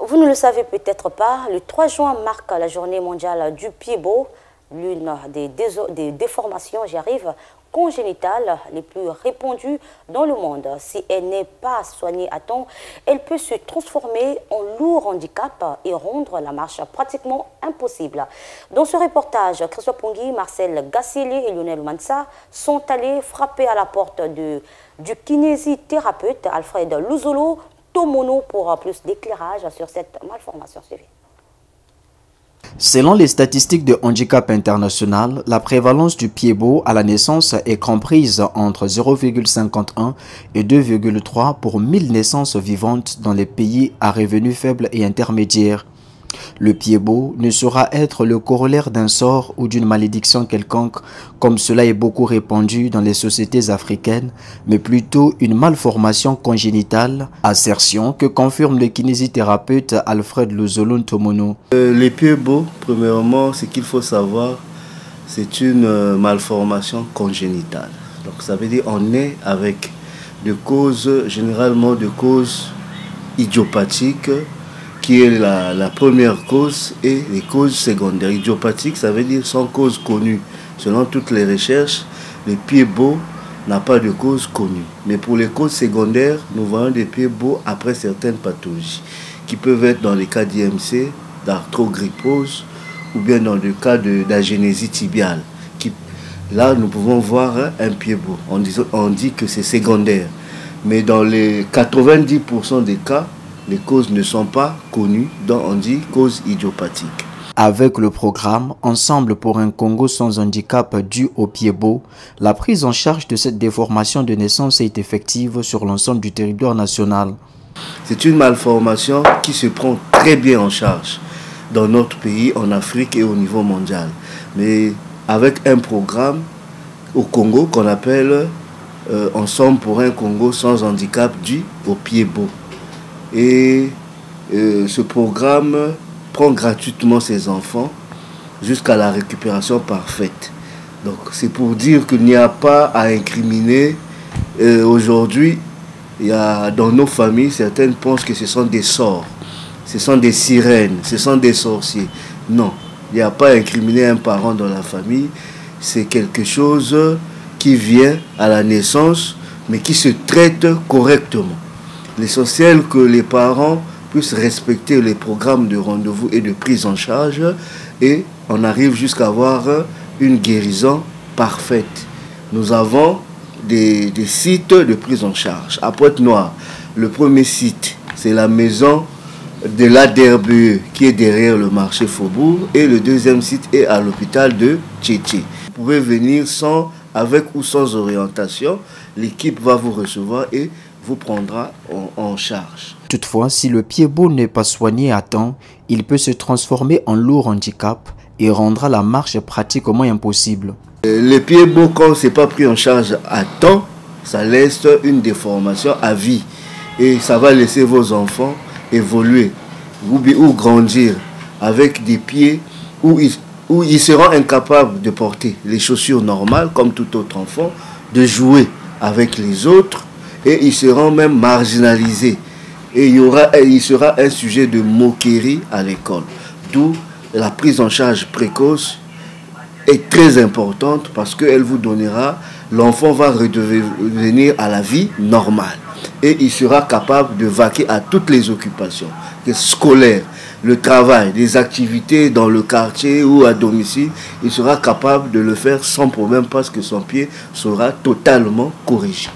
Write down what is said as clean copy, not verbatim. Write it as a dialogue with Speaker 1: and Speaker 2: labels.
Speaker 1: Vous ne le savez peut-être pas, le 3 juin marque la journée mondiale du pied beau, l'une des déformations, j'y arrive, congénitales les plus répandues dans le monde. Si elle n'est pas soignée à temps, elle peut se transformer en lourd handicap et rendre la marche pratiquement impossible. Dans ce reportage, Christophe Pongui, Marcel Gassiélé et Lionel Mansa sont allés frapper à la porte du kinésithérapeute Alfred Luzolo Tomono pour plus d'éclairage sur cette malformation.
Speaker 2: Selon les statistiques de Handicap International, la prévalence du pied beau à la naissance est comprise entre 0,51 et 2,3 pour 1000 naissances vivantes dans les pays à revenus faibles et intermédiaires. Le pied beau ne saura être le corollaire d'un sort ou d'une malédiction quelconque, comme cela est beaucoup répandu dans les sociétés africaines, mais plutôt une malformation congénitale, assertion que confirme le kinésithérapeute Alfred Luzolo Tomono.
Speaker 3: Les pieds beaux, premièrement, ce qu'il faut savoir, c'est une malformation congénitale. Donc ça veut dire qu'on est avec des causes, généralement des causes idiopathiques, qui est la première cause, et les causes secondaires. Idiopathique, ça veut dire sans cause connue. Selon toutes les recherches, le pied beau n'a pas de cause connue. Mais pour les causes secondaires, nous voyons des pieds beaux après certaines pathologies, qui peuvent être dans les cas d'IMC, d'arthrogrypose, ou bien dans le cas d'agénésie tibiale. Là, nous pouvons voir un pied beau. On dit que c'est secondaire. Mais dans les 90% des cas, les causes ne sont pas connues, donc on dit cause idiopathique.
Speaker 2: Avec le programme Ensemble pour un Congo sans handicap dû au pied beau, la prise en charge de cette déformation de naissance est effective sur l'ensemble du territoire national.
Speaker 3: C'est une malformation qui se prend très bien en charge dans notre pays, en Afrique et au niveau mondial. Mais avec un programme au Congo qu'on appelle Ensemble pour un Congo sans handicap dû au pied beau. Et ce programme prend gratuitement ces enfants jusqu'à la récupération parfaite. Donc c'est pour dire qu'il n'y a pas à incriminer. Aujourd'hui, dans nos familles, certaines pensent que ce sont des sorts, ce sont des sirènes, ce sont des sorciers. Non, il n'y a pas à incriminer un parent dans la famille. C'est quelque chose qui vient à la naissance, mais qui se traite correctement. L'essentiel que les parents puissent respecter les programmes de rendez-vous et de prise en charge, et on arrive jusqu'à avoir une guérison parfaite. Nous avons des sites de prise en charge. À Pointe-Noire, le premier site, c'est la maison de l'ADRBE qui est derrière le marché Faubourg, et le deuxième site est à l'hôpital de Tchétché. Vous pouvez venir avec ou sans orientation, l'équipe va vous recevoir et vous prendra en charge.
Speaker 2: Toutefois, si le pied beau n'est pas soigné à temps, il peut se transformer en lourd handicap et rendra la marche pratiquement impossible.
Speaker 3: Le pied beau, quand ce n'est pas pris en charge à temps, ça laisse une déformation à vie. Et ça va laisser vos enfants évoluer ou grandir avec des pieds où ils seront incapables de porter les chaussures normales comme tout autre enfant, de jouer avec les autres, et ils seront même marginalisés. Et il sera un sujet de moquerie à l'école. D'où la prise en charge précoce est très importante, parce qu'elle vous donnera, l'enfant va redevenir à la vie normale. Et il sera capable de vaquer à toutes les occupations scolaires, le travail, les activités dans le quartier ou à domicile. Il sera capable de le faire sans problème, parce que son pied sera totalement corrigé.